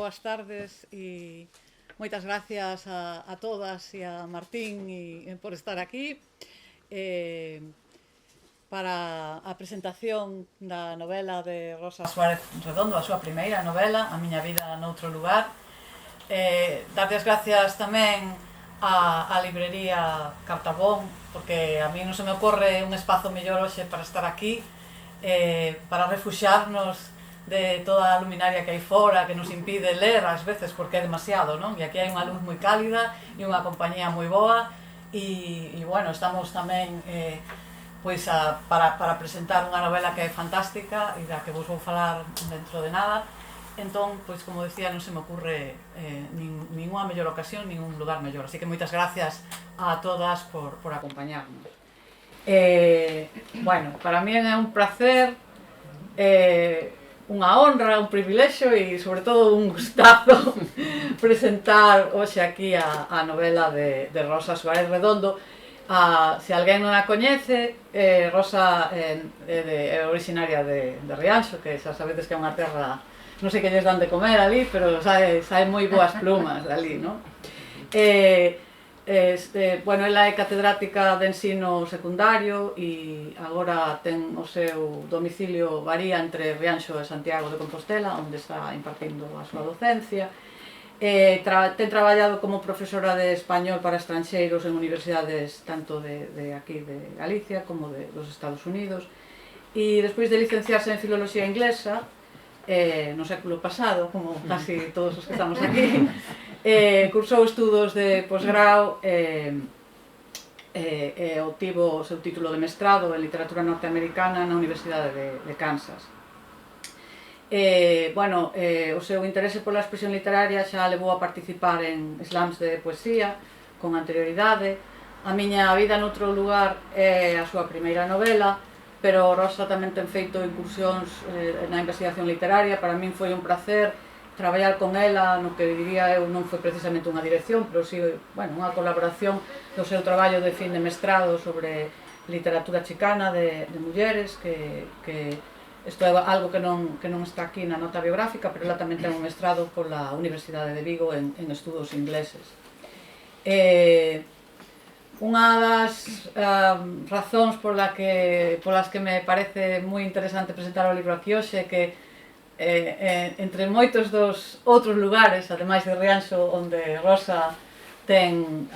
boas tardes e moitas gracias a todas e a Martín por estar aquí para a presentación da novela de Rosa Suárez Redondo, a súa primeira novela, A miña vida noutro lugar. Darlle as gracias tamén a librería Cartabón, porque a mí non se me ocorre un espazo mellor hoxe para estar aquí, para refuxiarnos de toda a luminaria que hai fora, que nos impide ler ás veces porque é demasiado, non? E aquí hai unha luz moi cálida e unha compañía moi boa e bueno, estamos tamén pois para presentar unha novela que é fantástica e da que vos vou falar dentro de nada. Entón, pois como decía, non se me ocurre ninguna mellor ocasión, ningún lugar mellor. Así que moitas gracias a todas por acompañarnos. Bueno, para mí é un placer, unha honra, un privilexio e, sobre todo, un gustazo presentar hoxe aquí a novela de Rosa Suárez Redondo. Se alguén non a coñece, Rosa é originaria de Rianxo, que xa sabedes que é unha terra, non sei que lles dan de comer ali, pero saen moi boas plumas ali, non? Bueno, ela é catedrática de ensino secundario e agora ten o seu domicilio, varía entre Rianxo e Santiago de Compostela, onde está impartindo a súa docencia. Ten traballado como profesora de español para estranxeiros en universidades tanto de aquí de Galicia como dos Estados Unidos, e despois de licenciarse en filoloxía inglesa no século pasado, como casi todos os que estamos aquí, cursou estudos de posgrao e obtivo o seu título de mestrado en literatura norteamericana na Universidade de Kansas. Bueno, o seu interese pola expresión literaria xa levou a participar en slams de poesía con anterioridade. A miña vida noutro lugar é a súa primeira novela, pero Rosa tamén ten feito incursións na investigación literaria. Para min foi un placer traballar con ela no que diría eu non foi precisamente unha dirección, pero si, bueno, unha colaboración do seu traballo de fin de mestrado sobre literatura chicana de mulleres, que isto é algo que non está aquí na nota biográfica, pero ela tamén ten un mestrado pola Universidade de Vigo en estudos ingleses. Unha das razóns polas que me parece moi interesante presentar o libro aquí hoxe é que entre moitos dos outros lugares, ademais de Rianxo, onde Rosa ten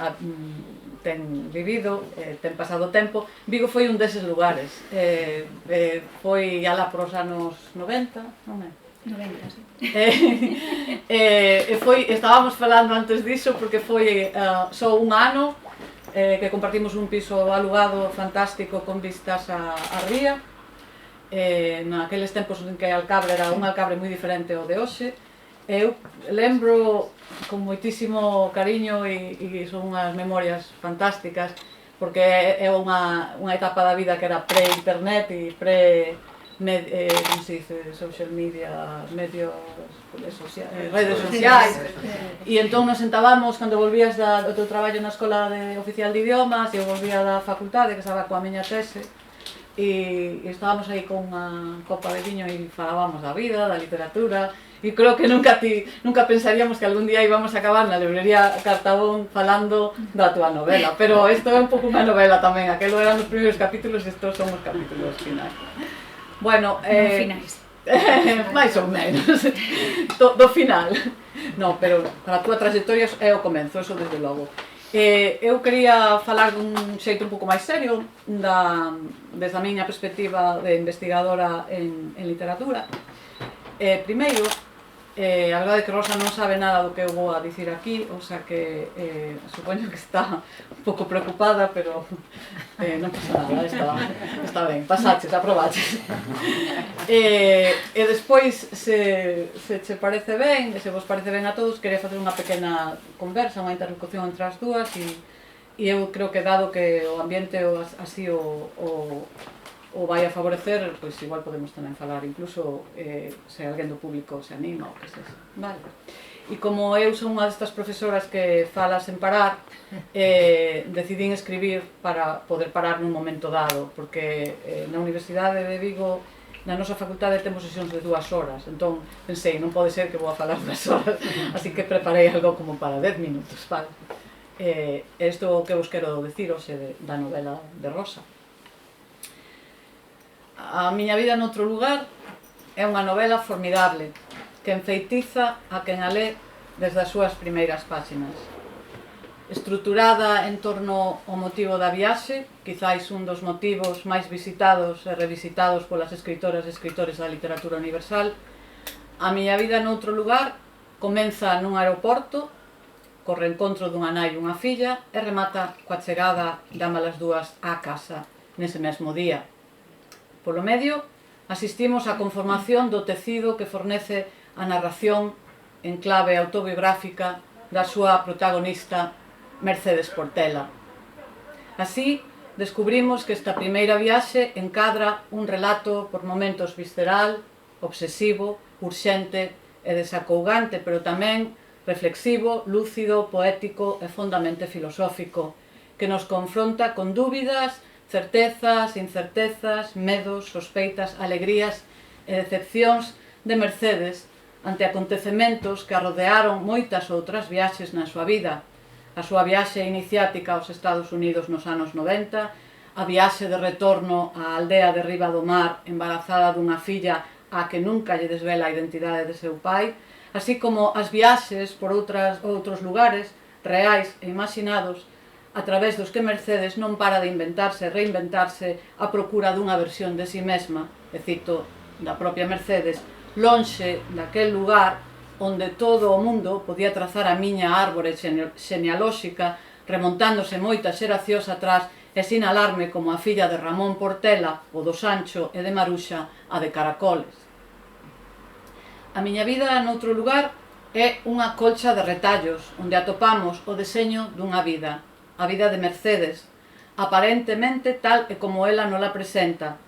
vivido, ten pasado tempo, Vigo foi un deses lugares. Foi alá por os anos 90, non é? 90, sí. Estábamos falando antes diso porque foi só un ano que compartimos un piso alugado fantástico con vistas a ría. Naqueles tempos en que Alcabre era un Alcabre moi diferente ao de hoxe. Eu lembro con moitísimo cariño e son unhas memorias fantásticas, porque é unha etapa da vida que era pre-internet e como se dice, social media, medios, redes sociais, e entón nos sentábamos cando volvías do teu traballo na Escola Oficial de Idiomas e eu volvía da facultade, que estaba coa miña tese, e estábamos aí con unha copa de viño e falábamos da vida, da literatura, e creo que nunca pensaríamos que algún día íbamos a acabar na librería Cartabón falando da tua novela, pero isto é un pouco unha novela tamén, aquelo eran os primeiros capítulos e estos son os capítulos finais. Bueno, finais. máis ou menos, do final. Non, pero para a túa trayectoria é o comenzo, eso desde logo. Eu quería falar dun xeito un pouco máis serio desde a miña perspectiva de investigadora en literatura. Primeiro, a verdade é que Rosa non sabe nada do que eu vou a dicir aquí, o sea que supoño que está un pouco preocupada, pero non pasa nada, está ben, pasaches, aprobaches. E despois, se che parece ben, e se vos parece ben a todos, quería facer unha pequena conversa, unha interlocución entre as dúas, e eu creo que dado que o ambiente así o vai a favorecer, pois igual podemos tamén falar, incluso se alguén do público se anima ou que sexa. Vale. E como eu son unha destas profesoras que fala sen parar, decidín escribir para poder parar nun momento dado, porque na Universidade de Vigo na nosa facultade temos sesións de 2 horas, entón pensei, non pode ser que vou a falar 2 horas, así que preparei algo como para 10 minutos, vale? Isto é o que vos quero dicir hoxe da novela de Rosa. A miña vida noutro lugar é unha novela formidable que enfeitiza a quen a lé desde as súas primeiras páxinas. Estruturada en torno ao motivo da viaxe, quizáis un dos motivos máis visitados e revisitados polas escritoras e escritores da literatura universal, a miña vida noutro lugar comeza nun aeroporto, co reencontro dunha nai e unha filla, e remata coa chegada de ambas as dúas á casa nese mesmo día. Polo medio, asistimos á conformación do tecido que fornece a narración en clave autobiográfica da súa protagonista Mercedes Portela. Así, descubrimos que esta primeira viaxe encadra un relato por momentos visceral, obsesivo, urxente e desacougante, pero tamén reflexivo, lúcido, poético e fondamente filosófico, que nos confronta con dúbidas, certezas, incertezas, medos, sospeitas, alegrías e decepcións de Mercedes ante acontecementos que a rodearon moitas outras viaxes na súa vida. A súa viaxe iniciática aos Estados Unidos nos anos 90, a viaxe de retorno á aldea de Riba do Mar embarazada dunha filla a que nunca lle desvela a identidade de seu pai, así como as viaxes por outros lugares reais e imaginados a través dos que Mercedes non para de inventarse e reinventarse a procura dunha versión de si mesma, e cito da propia Mercedes, lonxe daquel lugar onde todo o mundo podía trazar a miña árbore xenealóxica remontándose moitas xeracións atrás e sinalarme como a filla de Ramón Portela, o do Sancho e de Maruxa, a de Caracoles. A miña vida noutro lugar é unha colcha de retallos onde atopamos o deseño dunha vida, a vida de Mercedes, aparentemente tal e como ela nola presenta,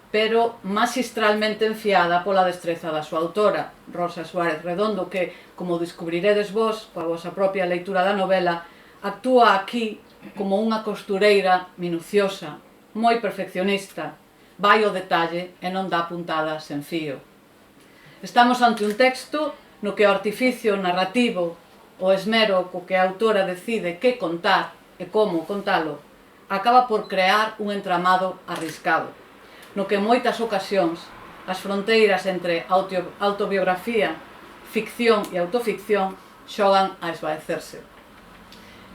pero magistralmente enfiada pola destreza da súa autora, Rosa Suárez Redondo, que, como descubriredes vos, coa vosa propia leitura da novela, actúa aquí como unha costureira minuciosa, moi perfeccionista, vai ao detalle e non dá puntadas sen fío. Estamos ante un texto no que o artificio narrativo, o esmero co que a autora decide que contar e como contalo, acaba por crear un entramado arriscado, no que en moitas ocasións as fronteiras entre autobiografía, ficción e autoficción xogan a esvaecerse.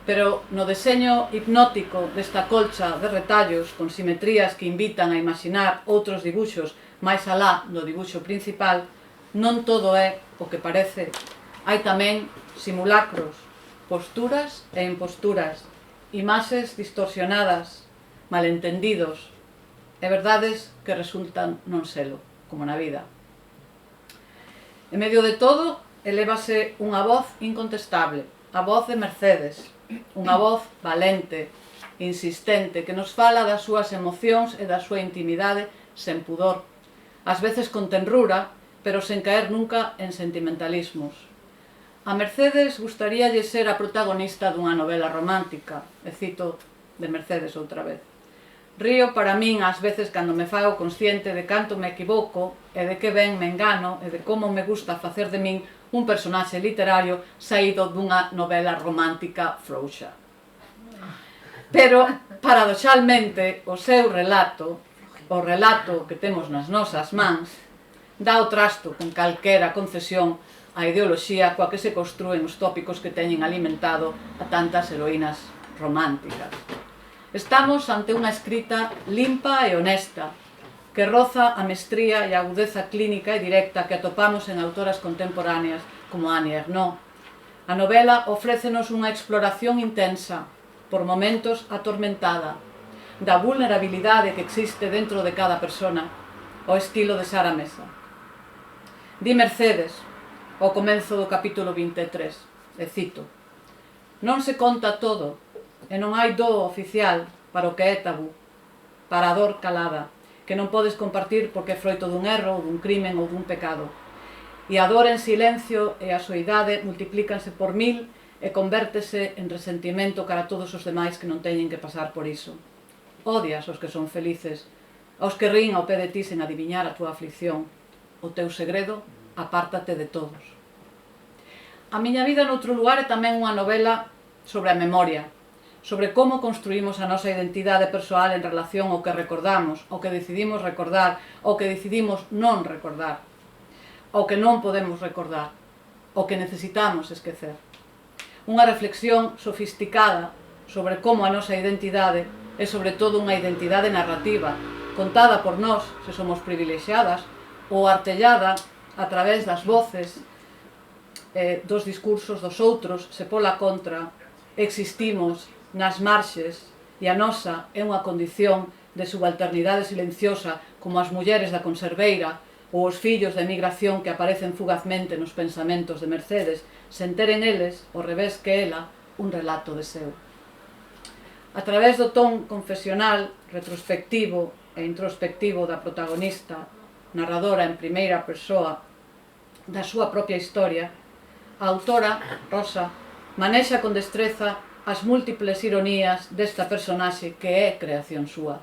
Pero no deseño hipnótico desta colcha de retallos con simetrías que invitan a imaginar outros dibuxos máis alá do dibuxo principal, non todo é o que parece. Hai tamén simulacros, posturas e imposturas, imaxes distorsionadas, malentendidos e verdades que resultan non selo, como na vida. En medio de todo, elévase unha voz incontestable, a voz de Mercedes, unha voz valente, insistente, que nos fala das súas emocións e da súa intimidade sen pudor, ás veces con tenrura, pero sen caer nunca en sentimentalismos. A Mercedes gustaríalle ser a protagonista dunha novela romántica, e cito de Mercedes outra vez. Río para min ás veces cando me fago consciente de canto me equivoco e de que ben me engano e de como me gusta facer de min un personaxe literario saído dunha novela romántica frouxa. Pero, paradoxalmente, o seu relato, o relato que temos nas nosas mans, dá o trasto con calquera concesión á ideoloxía coa que se construen os tópicos que teñen alimentado a tantas heroínas románticas. Estamos ante unha escrita limpa e honesta, que roza a mestría e a agudeza clínica e directa que atopamos en autoras contemporáneas como Annie Ernaux. A novela ofrécenos unha exploración intensa, por momentos atormentada, da vulnerabilidade que existe dentro de cada persona, ao estilo de Sara Mesa. Di Mercedes, ao comezo do capítulo 23, e cito: non se conta todo, e non hai do oficial para o que é tabú, para a dor calada, que non podes compartir porque é froito dun erro, ou dun crimen ou dun pecado. E a dor en silencio e a soidade multiplícanse por 1000 e convértese en resentimento cara a todos os demais que non teñen que pasar por iso. Odias os que son felices, Aos que rín ao pé de ti sen adiviñar a túa aflicción, o teu segredo, apártate de todos. A miña vida noutro lugar é tamén unha novela sobre a memoria, sobre como construímos a nosa identidade persoal en relación ao que recordamos, ao que decidimos recordar, ao que decidimos non recordar, ao que non podemos recordar, ao que necesitamos esquecer. Unha reflexión sofisticada sobre como a nosa identidade é sobre todo unha identidade narrativa, contada por nós, se somos privilexiadas, ou artellada a través das voces, dos discursos dos outros, se pola contra existimos nas marxes e a nosa é unha condición de subalternidade silenciosa como as mulleres da conserveira ou os fillos da emigración que aparecen fugazmente nos pensamentos de Mercedes sen teren eles, ao revés que ela, un relato de seu. A través do ton confesional, retrospectivo e introspectivo da protagonista, narradora en primeira persoa da súa propia historia, a autora, Rosa, manexa con destreza as múltiples ironías desta personaxe que é creación súa.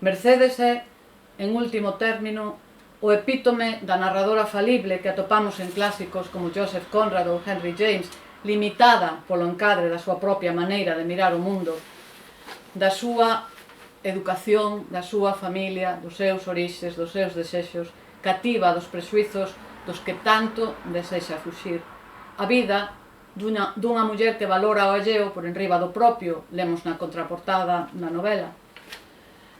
Mercedes é, en último término, o epítome da narradora falible que atopamos en clásicos como Joseph Conrad ou Henry James, limitada polo encadre da súa propia maneira de mirar o mundo, da súa educación, da súa familia, dos seus orixes, dos seus desexos, cativa dos prexuizos dos que tanto desexa fuxir. A vida dunha muller que valora o alleo por enriba do propio, lemos na contraportada da novela.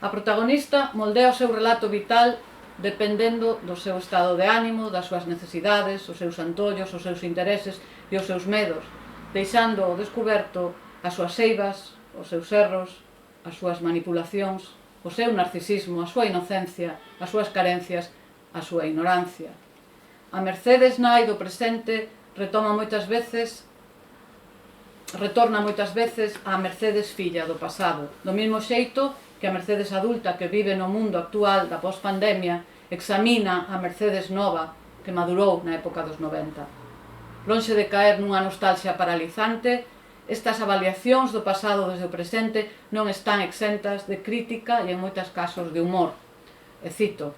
A protagonista moldea o seu relato vital dependendo do seu estado de ánimo, das súas necesidades, os seus antollos, os seus intereses e os seus medos, deixando ao descoberto as súas eivas, os seus erros, as súas manipulacións, o seu narcisismo, a súa inocencia, as súas carencias, a súa ignorancia. A Mercedes nai do presente retorna moitas veces a Mercedes filla do pasado, do mesmo xeito que a Mercedes adulta que vive no mundo actual da pospandemia examina a Mercedes nova que madurou na época dos 90. Lonxe de caer nunha nostalgia paralizante, estas avaliacións do pasado desde o presente non están exentas de crítica e en moitos casos de humor. E cito: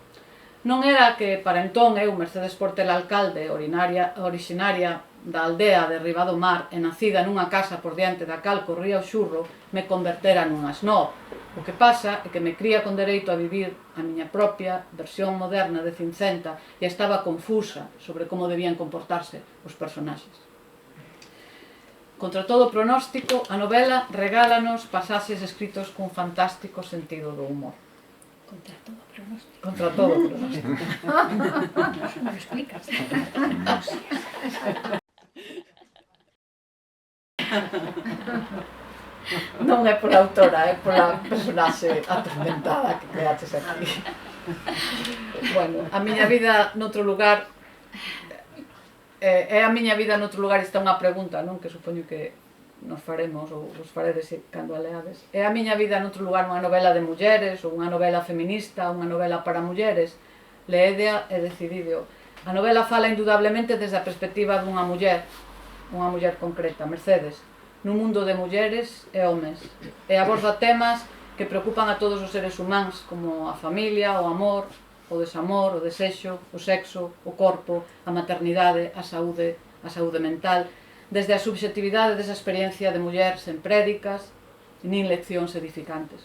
non era que para entón eu, Mercedes Portela alcalde, originaria da aldea de Ribadomar e nacida nunha casa por diante da cal corría o xurro, me convertera nunha snob. O que pasa é que me cría con dereito a vivir a miña propia versión moderna de Cincenta e estaba confusa sobre como debían comportarse os personaxes. Contra todo pronóstico, a novela regálanos pasaxes escritos cun fantástico sentido do humor. Contra todo pronóstico. Contra todo pronóstico. Eso me lo explicas. Non é pola autora, é pola personaxe atormentada que creaches aquí. Bueno, a miña vida noutro lugar é a miña vida noutro lugar, esta é unha pregunta, non? Que supoño que nos faremos ou vos faredes cando a leades. É a miña vida noutro lugar unha novela de mulleres ou unha novela feminista, unha novela para mulleres? Leedea e decidideo. A novela fala indudablemente desde a perspectiva dunha muller concreta, Mercedes, nun mundo de mulleres e homes, e aborda temas que preocupan a todos os seres humanos, como a familia, o amor, o desamor, o desexo, o sexo, o corpo, a maternidade, a saúde mental, desde a subxectividade desa experiencia de muller sen prédicas, nin leccións edificantes.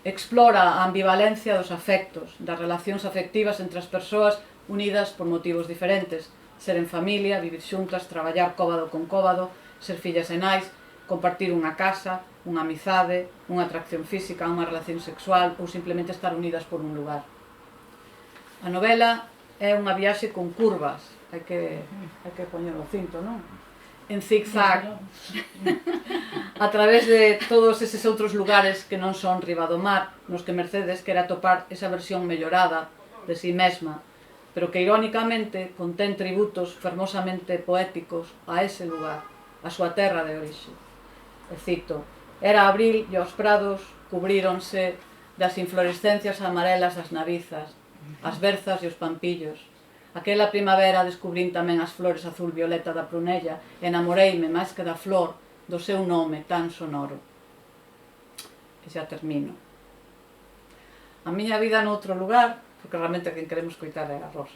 Explora a ambivalencia dos afectos, das relacións afectivas entre as persoas unidas por motivos diferentes, ser en familia, vivir xuntas, traballar cóbado con cóbado, ser fillas e nais, compartir unha casa, unha amizade, unha atracción física, unha relación sexual ou simplemente estar unidas por un lugar. A novela é unha viaxe con curvas, hai que poñer o cinto, non? En zigzag, a través de todos eses outros lugares que non son Ribadomar, nos que Mercedes quere atopar esa versión mellorada de si mesma, pero que irónicamente contén tributos fermosamente poéticos a ese lugar, a súa terra de orixe. E cito: era abril e os prados cubríronse das inflorescencias amarelas das navizas, as berzas e os pampillos. Aquela primavera descubrín tamén as flores azul violeta da prunella e enamoreime máis que da flor do seu nome tan sonoro. E xa termino. A miña vida noutro lugar, porque realmente quen queremos coitar é a Rosa.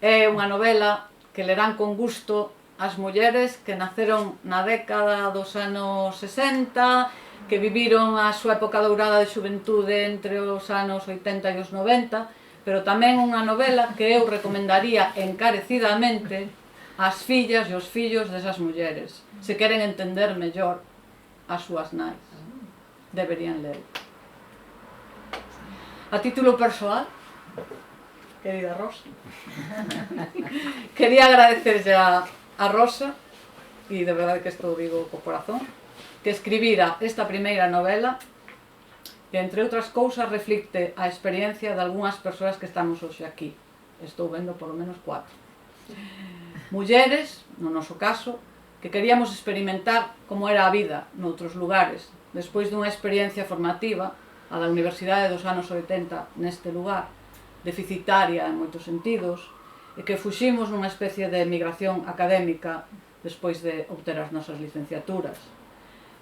É unha novela que lerán con gusto as mulleres que naceron na década dos anos 60, que viviron a súa época dourada de xuventude entre os anos 80 e os 90, pero tamén unha novela que eu recomendaría encarecidamente ás fillas e os fillos desas mulleres, se queren entender mellor as súas nais. Deberían ler. A título persoal, querida Rosa, quería agradecerlle a Rosa, e de verdade que isto o digo co corazón, que escribira esta primeira novela que, entre outras cousas, reflicte a experiencia de algunhas persoas que estamos hoxe aquí. Estou vendo polo menos 4. Mulleres, no noso caso, que queríamos experimentar como era a vida noutros lugares, despois dunha experiencia formativa, a da Universidade dos anos 80 neste lugar, deficitaria en moitos sentidos, e que fuximos nunha especie de emigración académica despois de obter as nosas licenciaturas.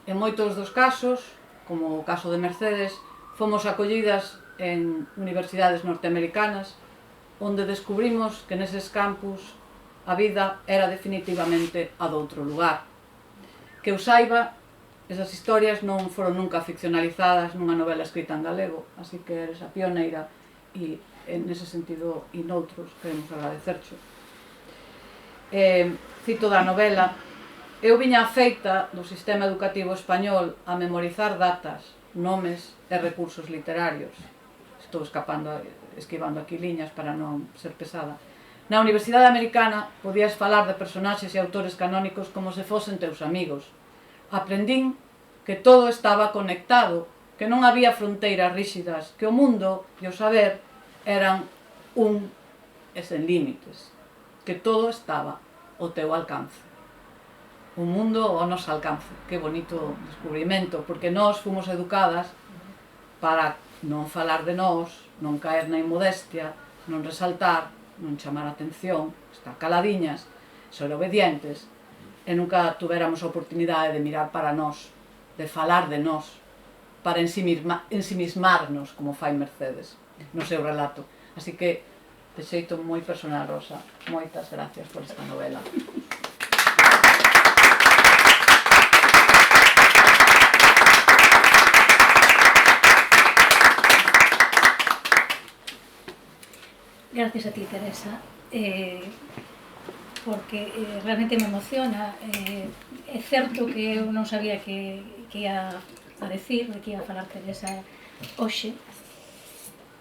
En moitos dos casos, como o caso de Mercedes, fomos acollidas en universidades norteamericanas, onde descubrimos que neses campus a vida era definitivamente a doutro lugar. Que eu saiba, esas historias non foron nunca ficcionalizadas nunha novela escrita en galego, así que eres a pioneira e, nese sentido, e noutros, queremos agradecercho. Cito da novela: eu viña afeita do sistema educativo español a memorizar datas, nomes e recursos literarios. Estou esquivando aquí liñas para non ser pesada. Na Universidade Americana podías falar de personaxes e autores canónicos como se fosen teus amigos. Aprendín que todo estaba conectado, que non había fronteiras ríxidas, que o mundo e o saber eran un e sen límites, que todo estaba ao teu alcance. Un mundo ao noso alcance. Que bonito descubrimento, porque nós fomos educadas para non falar de nós, non caer na inmodestia, non resaltar, non chamar a atención, estar caladiñas, ser obedientes, e nunca tuveramos a oportunidade de mirar para nós, de falar de nós, para ensimismarnos, como fai Mercedes no seu relato. Así que, de xeito moi personal, Rosa, moitas gracias por esta novela. Gracias a ti, Teresa, porque realmente me emociona. É certo que eu non sabía que ia a decir, de que ia a falar Teresa hoxe.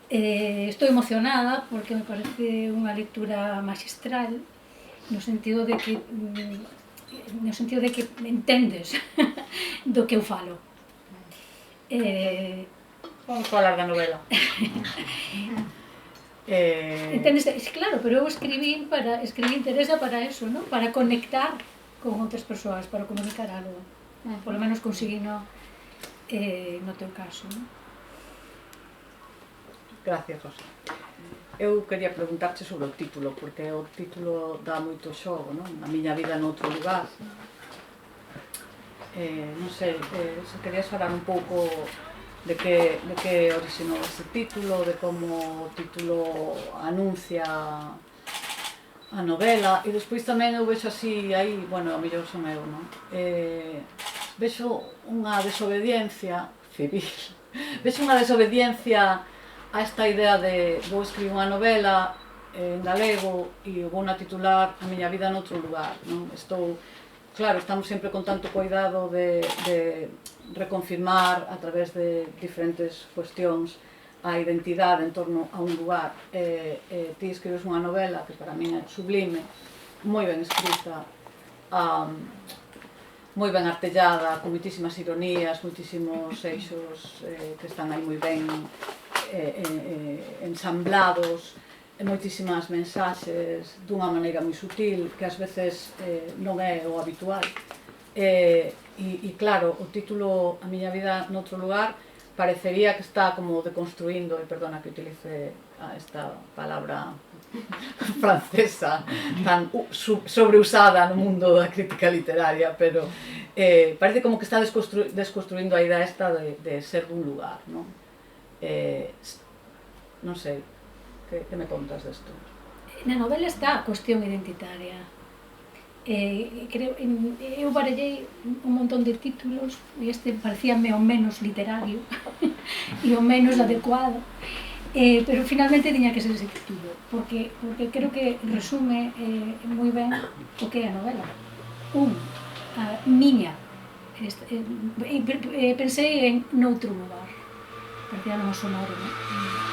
Estou emocionada porque me parece unha lectura magistral, no sentido de que entendes do que eu falo. Vamos falar da novela. Entendes? Claro, pero eu escribín Teresa para eso, ¿no? Para conectar con outras persoas, para comunicar algo. Por lo menos conseguí no teu caso, ¿no? Gracias, Rosa. Eu quería preguntarche sobre o título, porque o título dá moito xogo, non? A miña vida noutro lugar. Non sei, se querías falar un pouco de que orixinou ese título, de como o título anuncia a novela, e despois tamén eu vexo así, aí, bueno, a mellor son eu, non? Vexo unha desobediencia civil, vexo unha desobediencia a esta idea de vou escribir unha novela en galego e vou na titular A miña vida noutro lugar, non? Claro, estamos sempre con tanto cuidado de reconfirmar a través de diferentes cuestións a identidade en torno a un lugar. Ti escribes unha novela que para min é sublime, moi ben escrita, moi ben artellada, con moitísimas ironías, moitísimos eixos que están aí moi ben ensamblados, moitísimas mensaxes dunha maneira moi sutil, que ás veces non é o habitual. E claro, o título A miña vida noutro lugar parecería que está como deconstruindo, e perdona que utilice esta palabra francesa tan sobreusada no mundo da crítica literaria, pero parece como que está desconstruindo a idea esta de ser dun lugar, non? non sei, que me contas desto? Na novela está a cuestión identitaria. Eu barallei un montón de títulos e este parecíame o menos literario e o menos adecuado, pero finalmente tiña que ser ese título, porque creo que resume moi ben o que é a novela. A miña, pensei en noutro lugar, parecía non sonoro, non?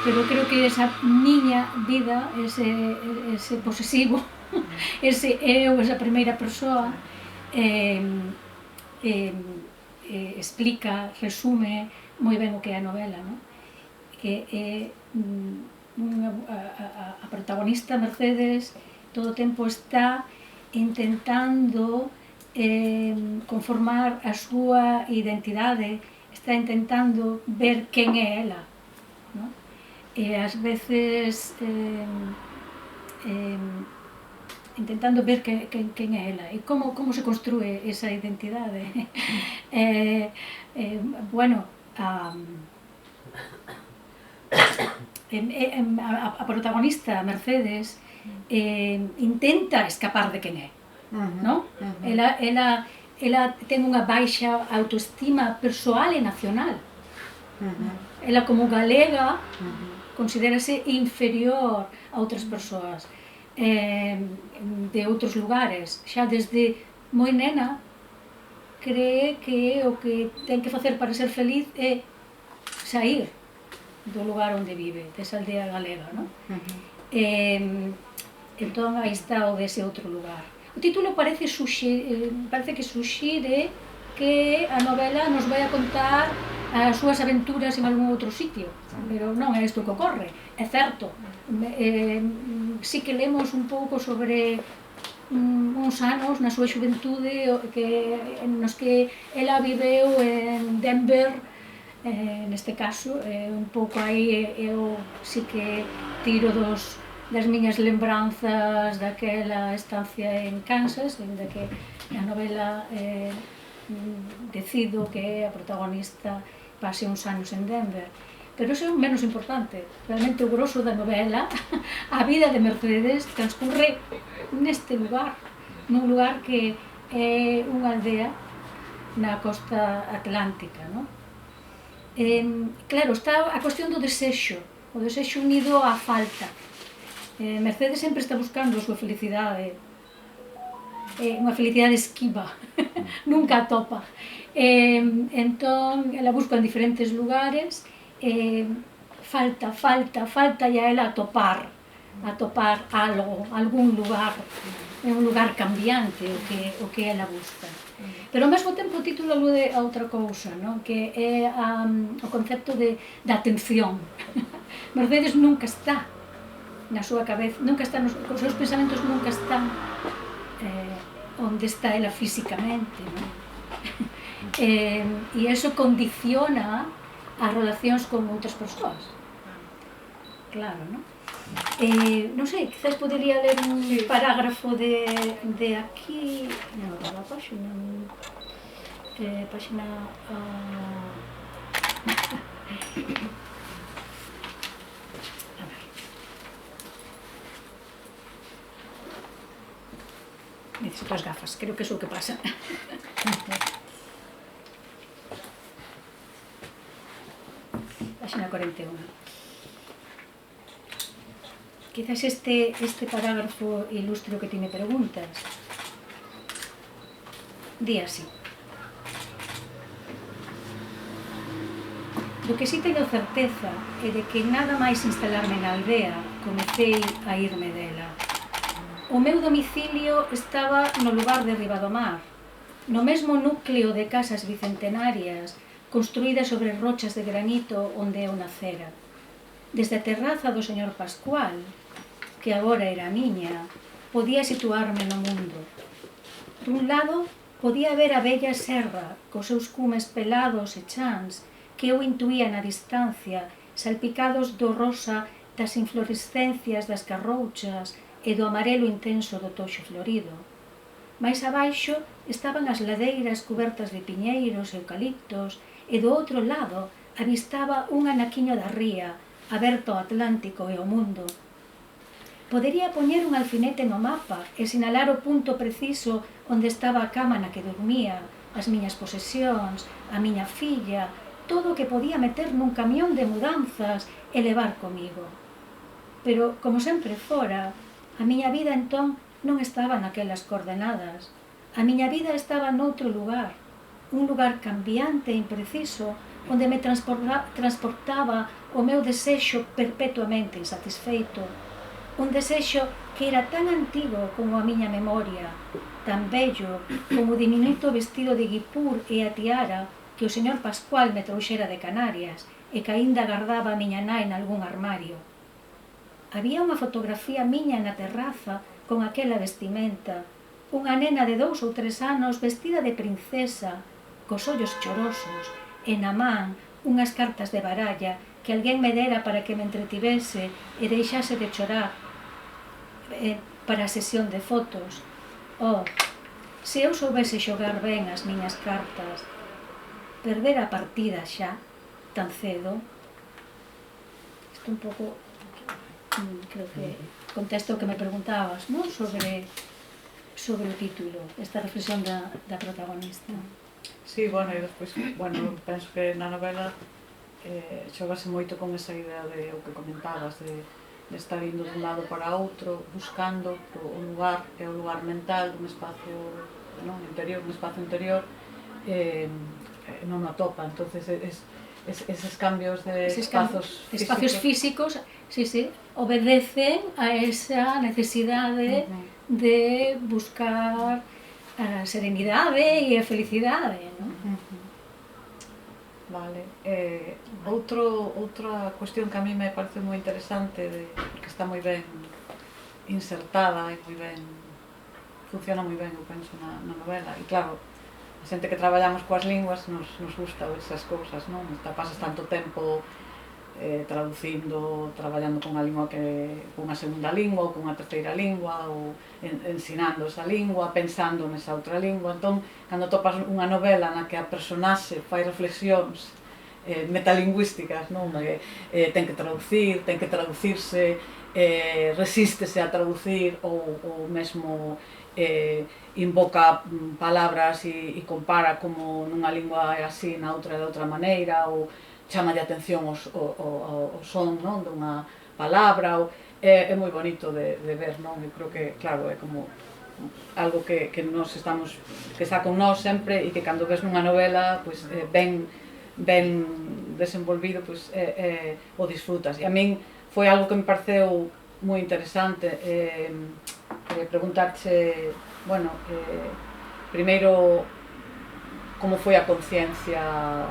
Pero creo que esa miña vida, ese posesivo, ese eu, esa primeira persoa, explica, resume moi ben o que é a novela, non? Que a protagonista Mercedes todo o tempo está intentando conformar a súa identidade, está intentando ver quen é ela, non? E ás veces intentando ver quen é ela e como se construe esa identidade. Bueno, a protagonista, Mercedes, intenta escapar de quen é, non? Ela ten unha baixa autoestima persoal e nacional. Ela, como galega, considérase inferior a outras persoas de outros lugares. Xa desde moi nena cree que o que ten que facer para ser feliz é saír do lugar onde vive, desa aldea galega, non? Entón, aí está o dese outro lugar. O título parece que suxire que a novela nos vai a contar as súas aventuras en algún outro sitio, pero non é isto que ocorre, é certo. Si que lemos un pouco sobre uns anos na súa xuventude nos que ela viveu en Denver, neste caso, un pouco aí eu si que tiro das miñas lembranzas daquela estancia en Kansas, de que a novela decido que a protagonista pase uns anos en Denver. Pero iso é o menos importante. Realmente o grosso da novela, a vida de Mercedes, transcurre neste lugar, nun lugar que é unha aldea na costa atlántica, non? Claro, está a cuestión do desexo, o desexo unido á falta. Mercedes sempre está buscando a súa felicidade, unha felicidade esquiva, nunca a topa. Entón, ela busca en diferentes lugares, falta e a ela atopar algo, algún lugar, é un lugar cambiante o que ela busca. Pero ao mesmo tempo o título alude a outra cousa, non? Que é o concepto da atención. Mercedes nunca está na súa cabeza, nunca está os seus pensamentos nunca están onde está ela físicamente, non? E iso condiciona as relacións con outras persoas. Claro, non? Non sei, quizás podería ler un parágrafo de aquí, non, da páxina, páxina... Necesito as gafas, creo que é o que pasa. Páxina 41. Quizás este parágrafo ilustre o que ti me preguntas. Di así. Do que si teño certeza é de que nada máis instalarme na aldea comecei a irme dela. O meu domicilio estaba no lugar de Ribadomar, no mesmo núcleo de casas bicentenarias construídas sobre rochas de granito onde eu nacera. Desde a terraza do señor Pascual, que agora era miña, podía situarme no mundo. Dun lado, podía ver a bella serra, cos seus cumes pelados e chans, que eu intuía na distancia, salpicados do rosa das inflorescencias das carrouchas e do amarelo intenso do toxo florido. Mais abaixo estaban as ladeiras cubertas de piñeiros e eucaliptos e do outro lado avistaba un anaquiño da ría aberto ao Atlántico e ao mundo. Podería poñer un alfinete no mapa e sinalar o punto preciso onde estaba a cama na que dormía, as miñas posesións, a miña filla, todo o que podía meter nun camión de mudanzas e levar comigo. Pero, como sempre fora, a miña vida entón non estaba naquelas coordenadas. A miña vida estaba noutro lugar, un lugar cambiante e impreciso, onde me transportaba o meu desexo perpetuamente insatisfeito, un desexo que era tan antigo como a miña memoria, tan bello como o diminuto vestido de guipur e a tiara que o señor Pascual me trouxera de Canarias e que aínda gardaba a miña nai nalgún armario. Había unha fotografía miña na terraza con aquela vestimenta, unha nena de 2 ou 3 anos vestida de princesa, cos ollos chorosos, e na man unhas cartas de baralla que alguén me dera para que me entretivese e deixase de chorar para a sesión de fotos. Oh, se eu soubese xogar ben as miñas cartas, perder a partida xa, tan cedo. Isto un pouco, creo que contesto o que me preguntabas, non? Sobre o título, esta reflexión da protagonista. Sí, bueno, e despois, bueno, penso que na novela xogase moito con esa idea de o que comentabas, de estar indo dun lado para outro, buscando o lugar, o lugar mental dun espazo interior, un espazo interior, non o atopa, entonces eses cambios de espacios físicos, sí, obedecen a esa necesidade de buscar a serenidade e a felicidade, non? Vale. Outra cuestión que a mí me parece moi interesante, que está moi ben insertada e moi ben, funciona moi ben, eu penso, na novela, e claro, a xente que traballamos coas linguas nos gusta esas cousas, non? Pasas tanto tempo traducindo, traballando con unha segunda lingua ou con unha terceira lingua, ou ensinando esa lingua, pensando nesa outra lingua. Entón, cando topas unha novela na que a personaxe fai reflexións metalingüísticas, non? Ten que traducir, ten que traducirse, resístese a traducir ou mesmo invoca palabras e compara como nunha lingua é así, na outra é de outra maneira, ou chama de atención o son dunha palabra. É moi bonito de ver, non? Eu creo que, claro, é como algo que nos estamos, que está con nós sempre, e que cando ves nunha novela ben desenvolvido, o disfrutas. E a min foi algo que me pareceu moi interesante. Preguntarte, bueno, primeiro, como foi a conciencia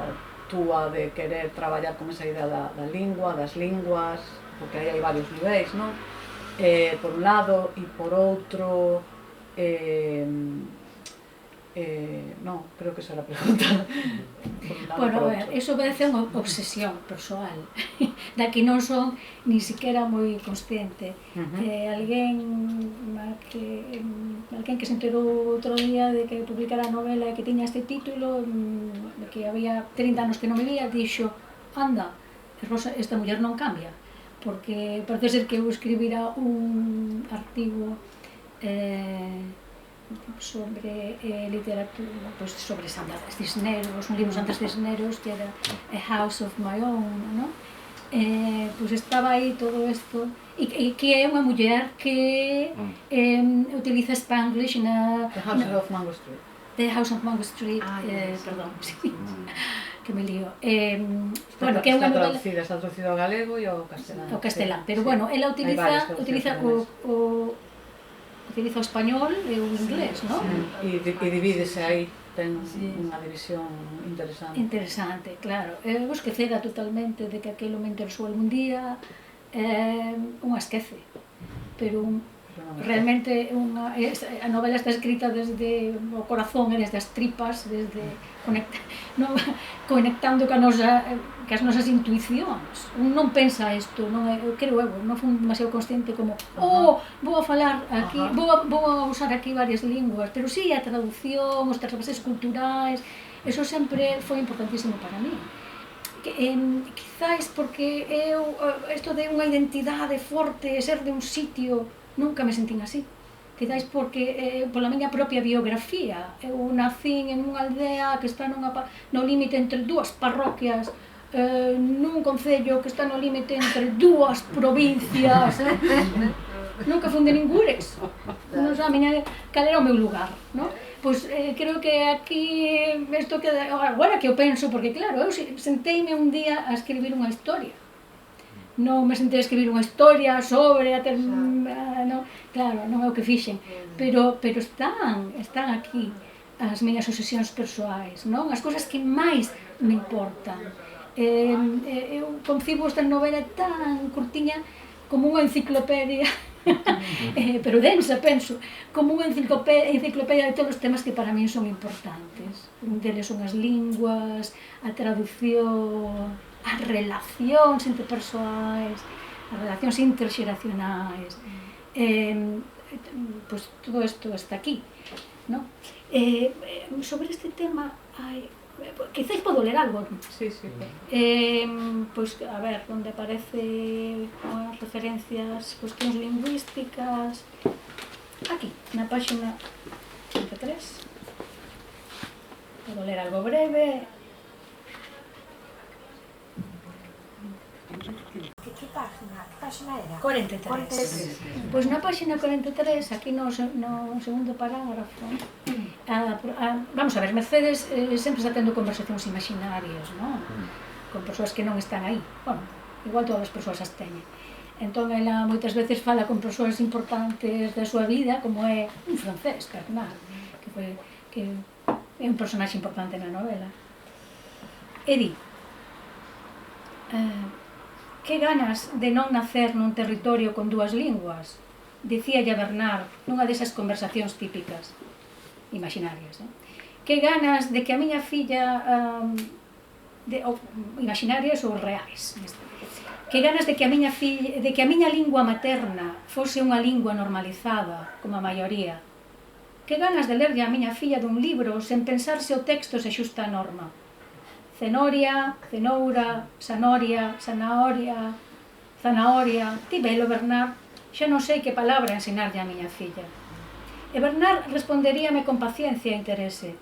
túa de querer traballar con esa idea da lingua, das linguas, porque aí hai varios niveis, non? Por un lado, e por outro, non, creo que esa era a pregunta. Bueno, eso obedece a unha obsesión persoal, da que non son ni siquiera moi consciente. Alguén que se enterou outro día de que publicara a novela e que tiña este título, que había 30 anos que non me vía, dixo: anda, Rosa, esta muller non cambia, porque parece ser que eu escribira un artigo sobre literatura, sobre Sandra Cisneros, un libro de Sandra Cisneros que era A House of My Own, non? Estaba aí todo isto, e que é unha muller que utiliza Spanglish na... The House of Mango Street. The House of Mango Street, perdón, que me lío. Está traducido ao galego e ao castelán. Ao castelán, pero bueno, ela utiliza o español e o inglés, non? E divídese aí, ten unha división interesante. Interesante, claro. Eu esquecera totalmente de que aquilo me interesou algún día, unha esquece, pero realmente a novela está escrita desde o corazón e desde as tripas, desde conectando cas nosas intuicións. Un non pensa isto, creo eu, non fui demasiado consciente como vou a falar aquí, vou a usar aquí varias linguas, pero si a traducción, os trasvases culturais, eso sempre foi importantísimo para mí. Quizáis porque eu, isto de unha identidade forte, ser de un sitio, nunca me sentín así. Quizáis porque, pola miña propia biografía, eu nacín en unha aldea que está no límite entre dúas parroquias, nun concello que está no límite entre dúas provincias, nunca fun de ningures, non sei cal era o meu lugar, non? Pois creo que aquí, isto que agora que eu penso, porque claro, eu senteime un día a escribir unha historia, non me sentei a escribir unha historia sobre claro, non é o que fixen, pero están aquí as miñas obsesións persoais, non? As cousas que máis me importan. Eu concibo esta novela tan curtiña como unha enciclopedia, pero densa, penso, como unha enciclopedia de todos os temas que para min son importantes. Un deles son as linguas, a traducción, as relacións interpersoais, as relacións interxeracionais, pois todo isto está aquí, non? Sobre este tema, quizás podo ler algo. Sí, sí. Pois, a ver, onde aparece as referencias, cuestións lingüísticas, aquí, na páxina 33. Podo ler algo breve. Que páxina era? 43. Pois na páxina 43, aquí no segundo parágrafo, vamos a ver, Mercedes sempre está tendo conversacións imaginarias, non? Con persoas que non están aí. Bueno, igual todas as persoas as teñen. Entón, ela moitas veces fala con persoas importantes da súa vida, como é un francés, Bernard, que é un personaxe importante na novela. E di, que ganas de non nacer nun territorio con dúas linguas, dicíalle a Bernard nunha desas conversacións típicas, imaginarias. Que ganas de que a miña filla, imaginarias ou reais, que ganas de que a miña lingua materna fose unha lingua normalizada, como a maioría. Que ganas de lerlle a miña filla dun libro sen pensar se o texto se xusta a norma. Cenoria, cenoura, sanoria, zanahoria, zanahoria. Ti velo, Bernard, xa non sei que palabra ensinarlle a miña filla. E Bernard responderíame con paciencia e interese.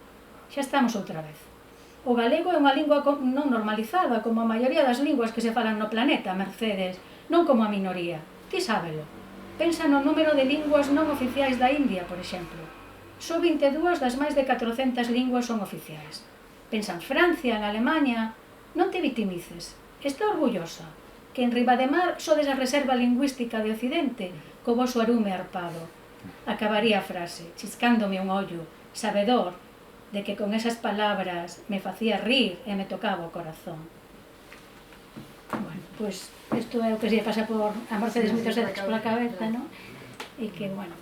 Xa estamos outra vez. O galego é unha lingua non normalizada, como a maioría das linguas que se falan no planeta, Mercedes, non como a minoría. Ti sábelo. Pensa no número de linguas non oficiais da India, por exemplo. Só 22 das máis de 400 linguas son oficiais. Pensa en Francia, en Alemanha. Non te victimices. Está orgullosa que en Ribademar sodes a reserva lingüística de Occidente co voso arume arpado. Acabaría a frase, chiscándome un ollo, sabedor de que con esas palabras me facía rir e me tocaba o corazón. Bueno, pois isto é o que se pasa por a Mercedes moitas veces pola cabeza, non? E que, bueno,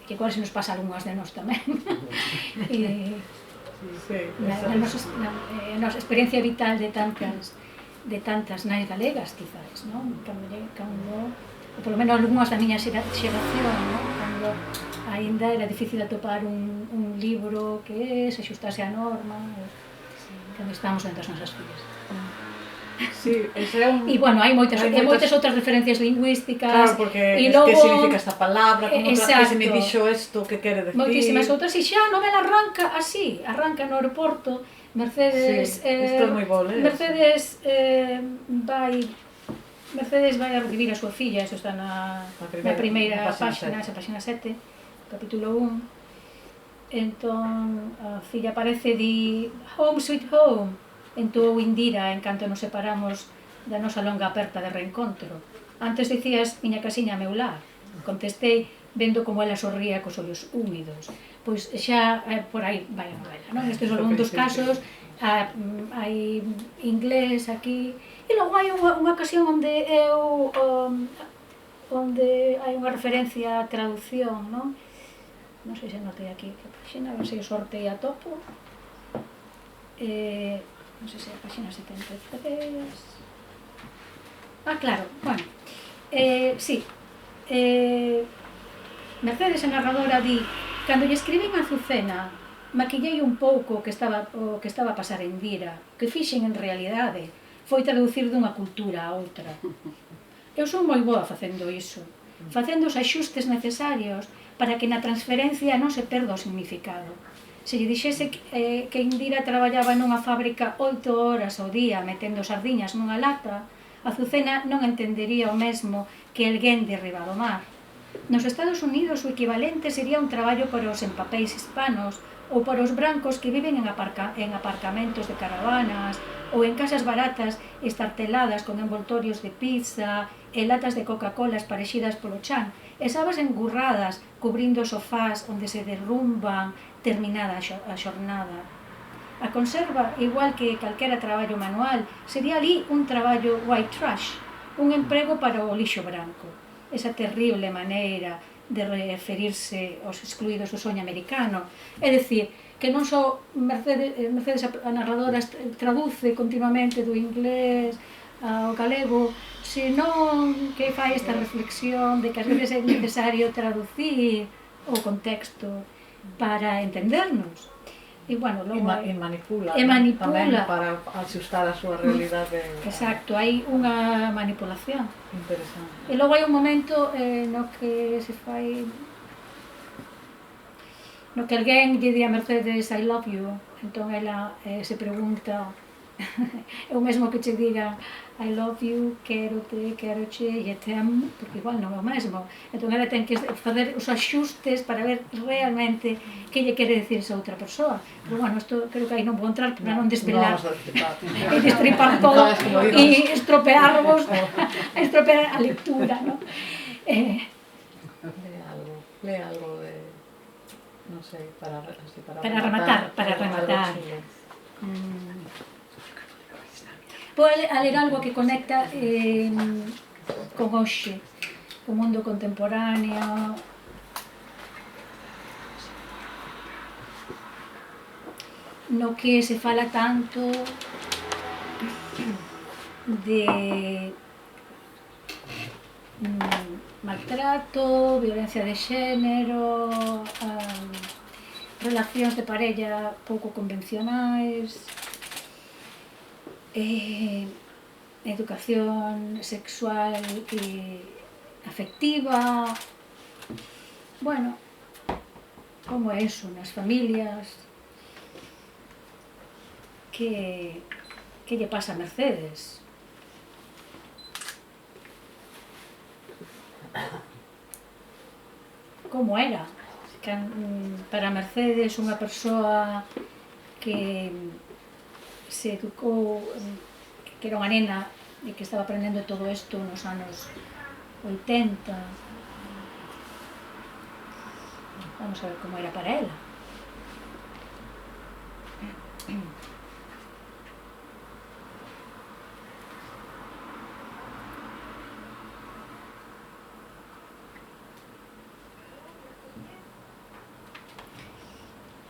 que igual se nos pasa algunhas de nós tamén. Na nosa experiencia vital de tantas nais galegas, quizás, non? Cando, polo menos algunhas da miña xeración, non? Cando aínda era difícil atopar un libro que se xustase a norma, cando estábamos entre as nosas fillas. Sí, ese é un... E, bueno, hai moitas outras referencias lingüísticas. Claro, porque que significa esta palabra, como que se me dixo isto, que quere decir... Moitísimas outras, e xa a novela arranca así, arranca no aeroporto, Mercedes... Sí, isto é moi bo, Mercedes vai a recibir a súa filla, eso está na primeira páxina, esa páxina 7, capítulo 1. Entón, a filla aparece e di Home sweet home. Entoou Indira en canto nos separamos da nosa longa aperta de reencontro. Antes dicías miña casiña meu lar. Contestei vendo como ela sorría cos ollos húmidos. Pois xa por aí vai a novela, non? Estes son un dos casos, hai inglés aquí, e logo hai unha ocasión onde hai unha referencia á traducción, non? Non sei se notei aquí que páxina, a ver se o sortei a topo. Non sei se é a páxina 73... claro, bueno. Sí. Mercedes, a narradora, di: cando lle escribín a Azucena, maquillei un pouco o que estaba a pasar en Dira, que fixen en realidade, foi traducir dunha cultura a outra. Eu son moi boa facendo iso, facendo os axustes necesarios para que na transferencia non se perda o significado. Se lle dixese que Indira traballaba nunha fábrica 8 horas ao día metendo sardiñas nunha lata, Azucena non entendería o mesmo que alguén de Ribadumar. Nos Estados Unidos o equivalente sería un traballo para os empapéis hispanos ou para os brancos que viven en aparcamentos de caravanas ou en casas baratas estarteladas con envoltorios de pizza e latas de Coca-Cola esparexidas polo chan e sabas engurradas cubrindo sofás onde se derrumban terminada a xornada. A conserva, igual que calquera traballo manual, sería ali un traballo white trash, un emprego para o lixo branco. Esa terrible maneira de referirse aos excluídos do soño americano. É dicir, que non só Mercedes a narradora traduce continuamente do inglés ao galego, senón que fai esta reflexión de que ás veces é necesario traducir o contexto para entendernos. E, bueno, logo E manipula, tamén para axustar a súa realidade. Exacto, hai unha manipulación. Interesante. E logo hai un momento no que se fai no que alguén lle di a Mercedes I love you, entón ela se pregunta é o mesmo que che diga I love you, quérote, quéroche e te amo, porque igual non é o mesmo. Entón ela ten que facer os axustes para ver realmente que lle quere decir esa outra persoa. Pero, bueno, isto creo que aí non vou entrar para non desvelar e destripar todo e estropearvos a lectura, non? Lee algo de... non sei, para rematar. Vou a ler algo que conecta con hoxe, co mundo contemporáneo. No que se fala tanto de maltrato, violencia de xénero, relacións de parella pouco convencionais, educación sexual e afectiva. Bueno, como é eso nas familias, que lle pasa a Mercedes. Como era para Mercedes unha persoa que se educou, que era unha nena e que estaba aprendendo todo isto nos anos 80. Vamos a ver como era para ela.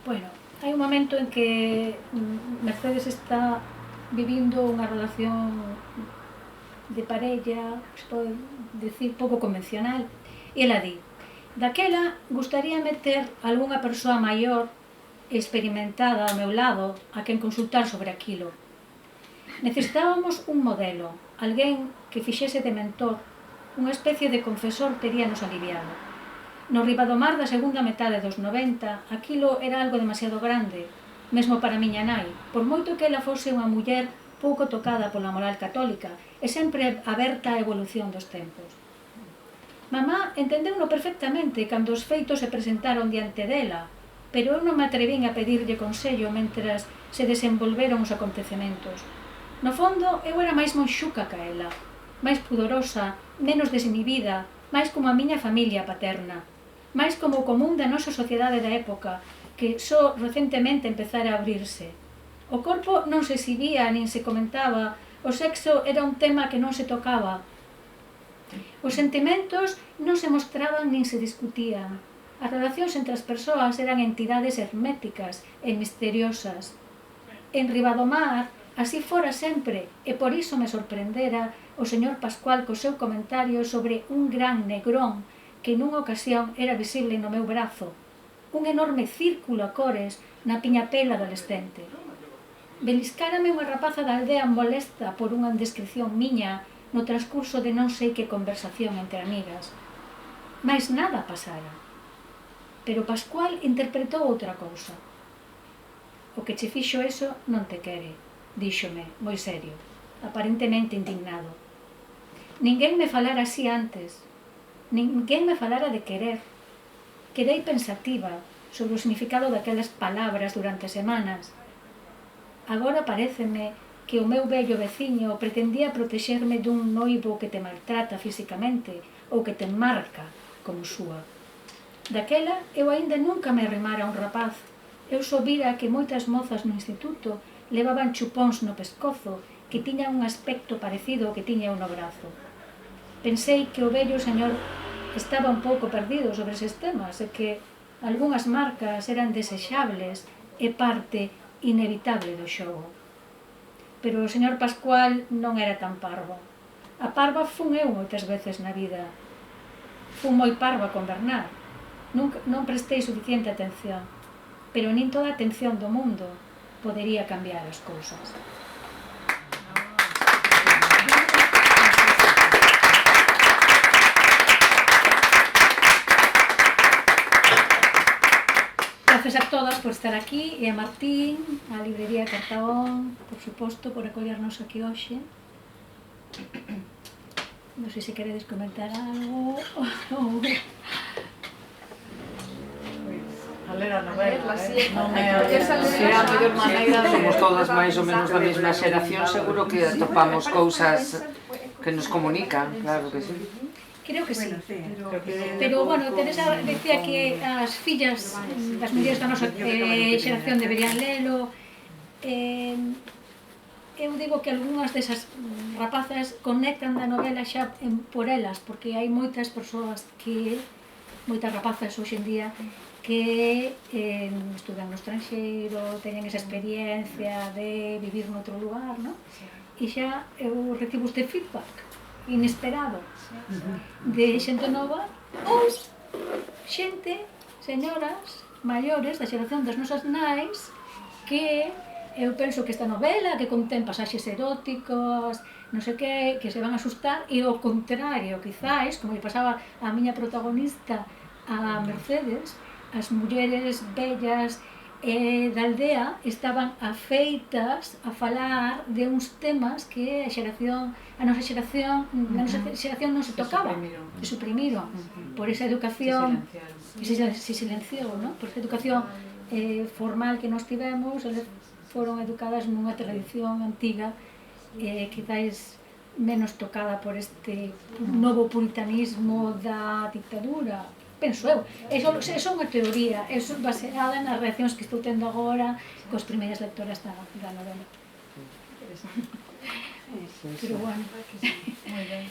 Bueno, hai un momento en que Mercedes está vivindo unha relación de parella, se pode decir, pouco convencional, e ela di: daquela gustaríame ter algunha persoa maior experimentada ao meu lado a quen consultar sobre aquilo. Necesitábamos un modelo, alguén que fixese de mentor, unha especie de confesor teríanos aliviado. No Ribadumar da segunda metade dos 90, aquilo era algo demasiado grande, mesmo para miña nai, por moito que ela fose unha muller pouco tocada pola moral católica e sempre aberta á evolución dos tempos. Mamá entendeu-no perfectamente cando os feitos se presentaron diante dela, pero eu non me atrevín a pedirlle consello mentras se desenvolveron os acontecementos. No fondo, eu era máis monxuca ca ela, máis pudorosa, menos desinhibida, máis como a miña familia paterna, máis como o común da nosa sociedade da época, que só recentemente empezara a abrirse. O corpo non se exhibía nin se comentaba, o sexo era un tema que non se tocaba. Os sentimentos non se mostraban nin se discutían. As relacións entre as persoas eran entidades herméticas e misteriosas. En Ribadumar, así fora sempre, e por iso me sorprendera o señor Pascual co seu comentario sobre un gran negrón que nunha ocasión era visible no meu brazo, un enorme círculo a cores na piñapela adolescente. Beliscárame unha rapaza da aldea molesta por unha descripción miña no transcurso de non sei que conversación entre amigas. Mais nada pasara. Pero Pascual interpretou outra cousa. O que che fixo eso non te quere, díxome, moi serio, aparentemente indignado. Ninguén me falara así antes. Ninguén me falara de querer. Quedei pensativa sobre o significado daquelas palabras durante semanas. Agora paréceme que o meu vello veciño pretendía protexerme dun noivo que te maltrata físicamente ou que te marca como súa. Daquela eu aínda nunca me arrimara a un rapaz. Eu só vira que moitas mozas no instituto levaban chupóns no pescozo que tiñan un aspecto parecido ao que tiña eu no brazo. Pensei que o vello señor estaba un pouco perdido sobre eses temas e que algunhas marcas eran desexables e parte inevitable do xogo. Pero o señor Pascual non era tan parvo. A parva fun eu moitas veces na vida. Fun moi parva con Bernard. Non prestei suficiente atención, pero nin toda a atención do mundo podería cambiar as cousas. Gracias a todas por estar aquí e a Martín, a librería Cartaón, por suposto, por acollernos aquí hoxe. Non sei se queredes comentar algo. A ler a novela, non é a mellor maneira de... Somos todas máis ou menos da mesma xeración, seguro que atopamos cousas que nos comunican, claro que sí. Creo que sí, pero, bueno, Teresa decía que as fillas das mulleres da nosa xeración deberían lelo. Eu digo que algunhas desas rapazas conectan da novela xa por elas, porque hai moitas persoas que, moitas rapazas hoxe en día, que estudan no estranxeiro, teñen esa experiencia de vivir noutro lugar, non? E xa eu recibo este feedback inesperado de xente nova ou xente, señoras maiores da xeración das nosas nais, que eu penso que esta novela que contén pasaxes eróticos, non sei que se van a asustar, e ao contrario, quizáis, como lle pasaba a miña protagonista, a Mercedes, as mulleres bellas da aldea estaban afeitas a falar de uns temas que a nosa xeración non se tocaba, se suprimiron por esa educación que se silenciou, por esa educación formal que nos tivemos. Eles foron educadas nunha tradición antiga, quizáis menos tocada por este novo puritanismo da dictadura, penso eu. Eso é unha teoría, eso baseada nas reaccións que estou tendo agora cos primeiras lectoras da novela. Pero bueno. Moi ben.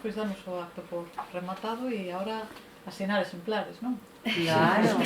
Pois damos o acto por rematado e agora asinar exemplares, non? Claro.